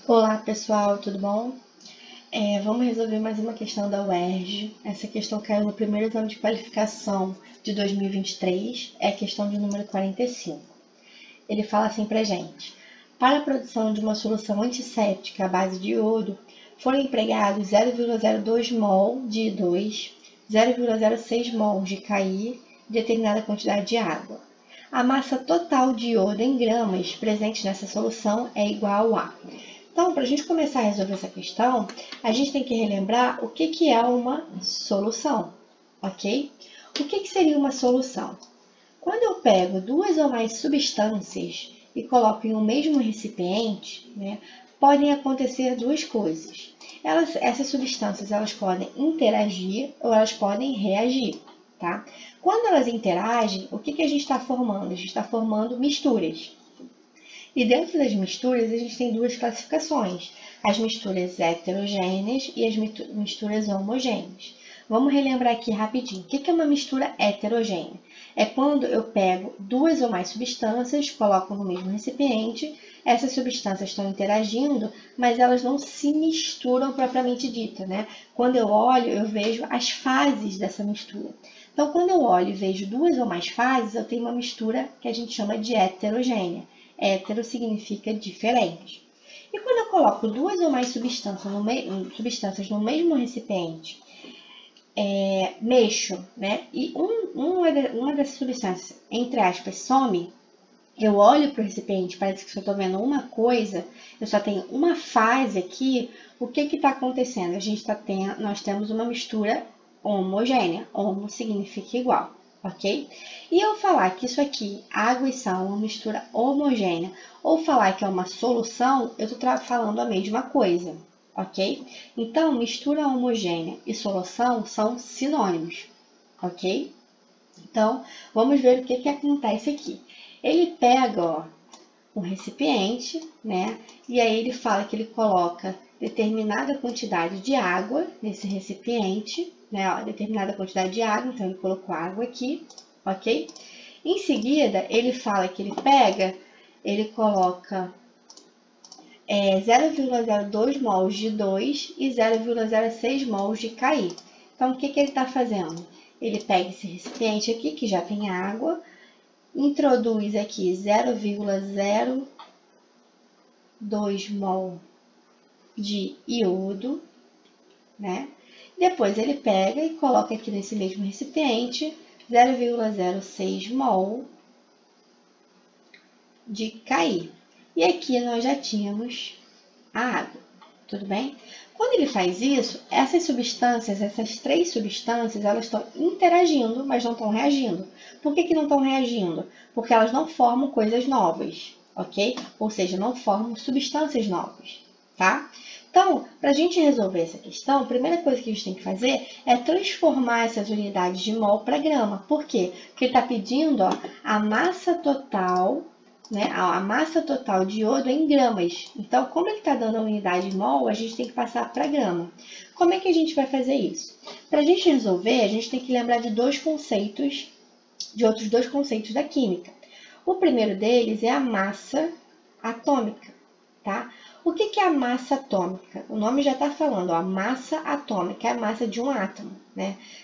Olá pessoal, tudo bom? Vamos resolver mais uma questão da UERJ. Essa questão caiu no primeiro exame de qualificação de 2023, é a questão de número 45. Ele fala assim pra gente: para a produção de uma solução antisséptica à base de iodo, foram empregados 0,02 mol de I2, 0,06 mol de Ki e determinada quantidade de água. A massa total de iodo em gramas presente nessa solução é igual a... Então, para a gente começar a resolver essa questão, a gente tem que relembrar o que é uma solução, ok? O que seria uma solução? Quando eu pego duas ou mais substâncias e coloco em um mesmo recipiente, podem acontecer duas coisas. Essas substâncias elas podem interagir ou elas podem reagir, tá? Quando elas interagem, o que a gente está formando? A gente está formando misturas. E dentro das misturas, a gente tem duas classificações: as misturas heterogêneas e as misturas homogêneas. Vamos relembrar aqui rapidinho. O que é uma mistura heterogênea? É quando eu pego duas ou mais substâncias, coloco no mesmo recipiente, essas substâncias estão interagindo, mas elas não se misturam propriamente dita, né? Quando eu olho, eu vejo as fases dessa mistura. Então, quando eu olho e vejo duas ou mais fases, eu tenho uma mistura que a gente chama de heterogênea. Hétero significa diferente. E quando eu coloco duas ou mais substâncias no mesmo recipiente, mexo, e uma dessas substâncias, entre aspas, some, eu olho para o recipiente, parece que só estou vendo uma coisa, eu só tenho uma fase aqui, o que está acontecendo? Nós temos uma mistura homogênea. Homo significa igual, ok? E eu falar que isso aqui, água e sal, é uma mistura homogênea, ou falar que é uma solução, eu estou falando a mesma coisa, ok? Então, mistura homogênea e solução são sinônimos, ok? Então, vamos ver o que acontece aqui. Ele pega, um recipiente, e aí ele fala que ele coloca determinada quantidade de água nesse recipiente, determinada quantidade de água, então ele colocou água aqui, ok? Em seguida, ele fala que ele coloca 0,02 mols de 2 e 0,06 mols de Ki. Então, o que ele está fazendo? Ele pega esse recipiente aqui, que já tem água, introduz aqui 0,02 mol de iodo, Depois ele pega e coloca aqui nesse mesmo recipiente 0,06 mol de Ki. E aqui nós já tínhamos a água, tudo bem? Quando ele faz isso, essas três substâncias, elas estão interagindo, mas não estão reagindo. Por que não estão reagindo? Porque elas não formam coisas novas, ok? Ou seja, não formam substâncias novas, tá? Então, para a gente resolver essa questão, a primeira coisa que a gente tem que fazer é transformar essas unidades de mol para grama. Por quê? Porque ele está pedindo a massa total, a massa total de iodo em gramas. Então, como ele está dando a unidade mol, a gente tem que passar para grama. Como é que a gente vai fazer isso? Para a gente resolver, a gente tem que lembrar de outros dois conceitos da química. O primeiro deles é a massa atômica, tá? O que é a massa atômica? O nome já está falando, a massa atômica é a massa de um átomo,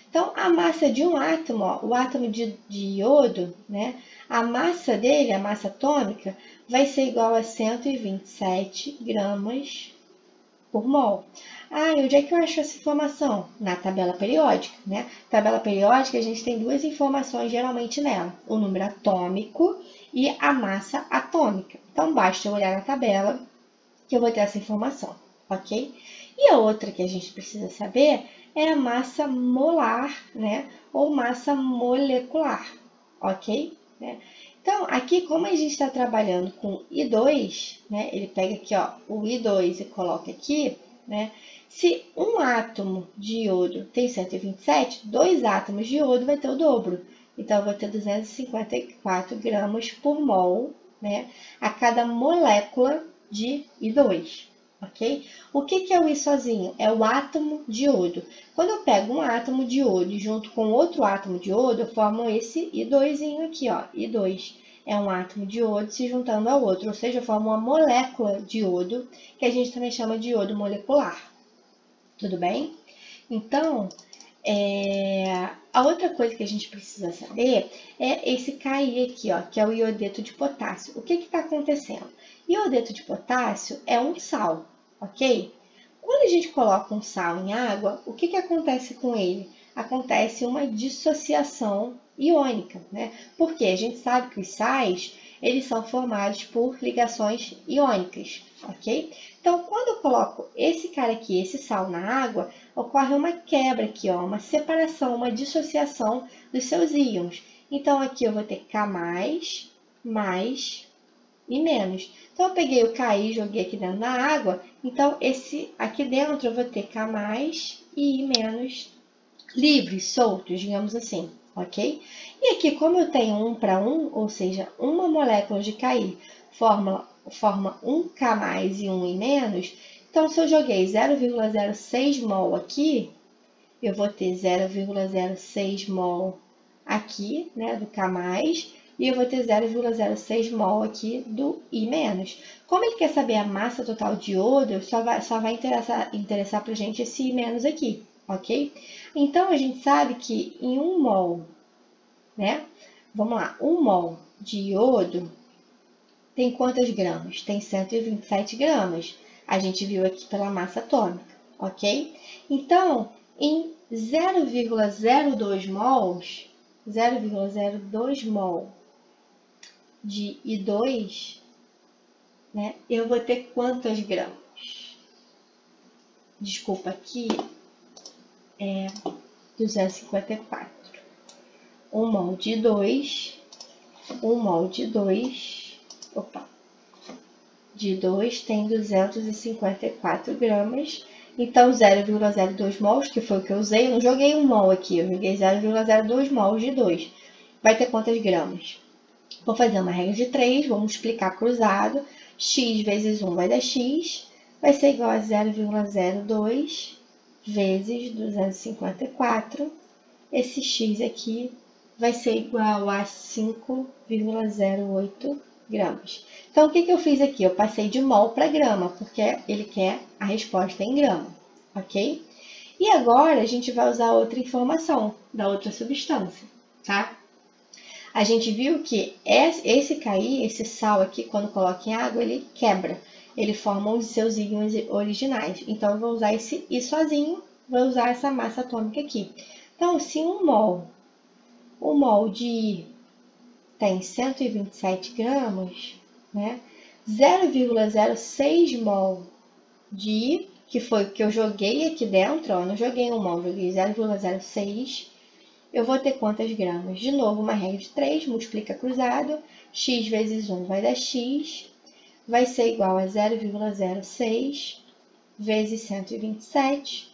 Então, a massa de um átomo, o átomo de iodo, a massa dele, a massa atômica, vai ser igual a 127 gramas por mol. Ah, e onde é que eu acho essa informação? Na tabela periódica, Tabela periódica, a gente tem duas informações geralmente nela: o número atômico e a massa atômica. Então, basta eu olhar na tabela que eu vou ter essa informação, ok? E a outra que a gente precisa saber é a massa molar, ou massa molecular, ok? Então, aqui, como a gente está trabalhando com I2, ele pega aqui o I2 e coloca aqui, se um átomo de iodo tem 127, dois átomos de iodo vai ter o dobro. Então, eu vou ter 254 gramas por mol, a cada molécula de I2, ok? O que é o I sozinho? É o átomo de iodo. Quando eu pego um átomo de iodo e junto com outro átomo de iodo, eu formo esse I2zinho aqui, I2. é um átomo de iodo se juntando ao outro, ou seja, forma uma molécula de iodo, que a gente também chama de iodo molecular. Tudo bem? Então, a outra coisa que a gente precisa saber é esse Ki aqui, ó, que é o iodeto de potássio. O que está acontecendo? Iodeto de potássio é um sal, ok? Quando a gente coloca um sal em água, o que acontece com ele? Acontece uma dissociação iônica, né? Porque a gente sabe que os sais, eles são formados por ligações iônicas, ok? Então, quando eu coloco esse cara aqui, esse sal na água, ocorre uma quebra aqui, ó, uma separação, uma dissociação dos seus íons. Então, aqui eu vou ter K+, mais e menos. Então, eu peguei o K e joguei aqui dentro da água. Então, aqui dentro eu vou ter K+, e I- livres, soltos, digamos assim, ok? E aqui, como eu tenho 1 para 1, ou seja, uma molécula de Ki forma um K+, e um I-, então se eu joguei 0,06 mol aqui, eu vou ter 0,06 mol aqui, né, do K+, e eu vou ter 0,06 mol aqui do I-. Como ele quer saber a massa total de iodo, só vai interessar para a gente esse I- aqui, ok? Então, a gente sabe que em 1 mol, né? Vamos lá, 1 mol de iodo tem quantas gramas? Tem 127 gramas. A gente viu aqui pela massa atômica, ok? Então, em 0,02 mols, 0,02 mol de I2, né? Eu vou ter quantas gramas? Desculpa, aqui é 254. 1 mol de 2, 1 mol de 2, de 2 tem 254 gramas. Então, 0,02 mols, que foi o que eu usei, eu não joguei 1 mol aqui, eu joguei 0,02 mols de 2. Vai ter quantas gramas? Vou fazer uma regra de 3, vamos multiplicar cruzado. X vezes 1 vai dar X, vai ser igual a 0,02 vezes 254. Esse X aqui vai ser igual a 5,08 gramas. Então, o que eu fiz aqui? Eu passei de mol para grama, porque ele quer a resposta em grama, ok? E agora, a gente vai usar outra informação da outra substância, tá? A gente viu que esse Ki, esse sal aqui, quando coloca em água, ele quebra. Ele forma os seus íons originais. Então, eu vou usar esse I sozinho, vou usar essa massa atômica aqui. Então, se 1 mol de I tem 127 gramas, né? 0,06 mol de I, que foi o que eu joguei aqui dentro, ó, não joguei 1 mol, joguei 0,06, eu vou ter quantas gramas? De novo, uma regra de 3, multiplica cruzado, x vezes 1 vai dar x, vai ser igual a 0,06 vezes 127,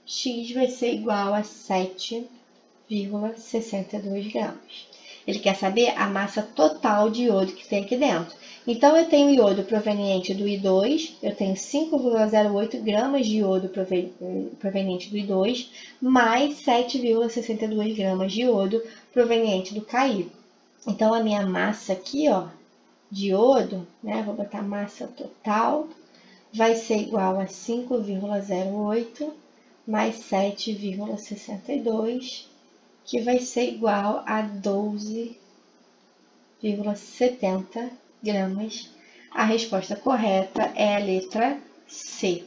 x vai ser igual a 7,62 gramas. Ele quer saber a massa total de iodo que tem aqui dentro. Então, eu tenho iodo proveniente do I2, eu tenho 5,08 gramas de iodo proveniente do I2, mais 7,62 gramas de iodo proveniente do Ki. Então, a minha massa aqui, ó, de iodo, né, vou botar massa total, vai ser igual a 5,08 mais 7,62, que vai ser igual a 12,70 gramas. A resposta correta é a letra C.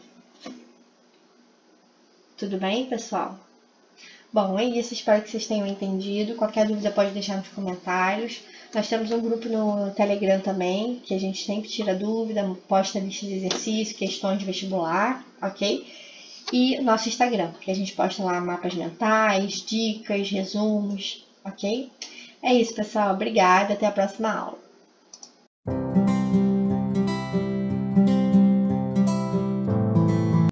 Tudo bem, pessoal? Bom, é isso. Espero que vocês tenham entendido. Qualquer dúvida pode deixar nos comentários. Nós temos um grupo no Telegram também, que a gente sempre tira dúvida, posta lista de exercício, questões de vestibular, ok? E nosso Instagram, que a gente posta lá mapas mentais, dicas, resumos, ok? É isso, pessoal. Obrigada. Até a próxima aula.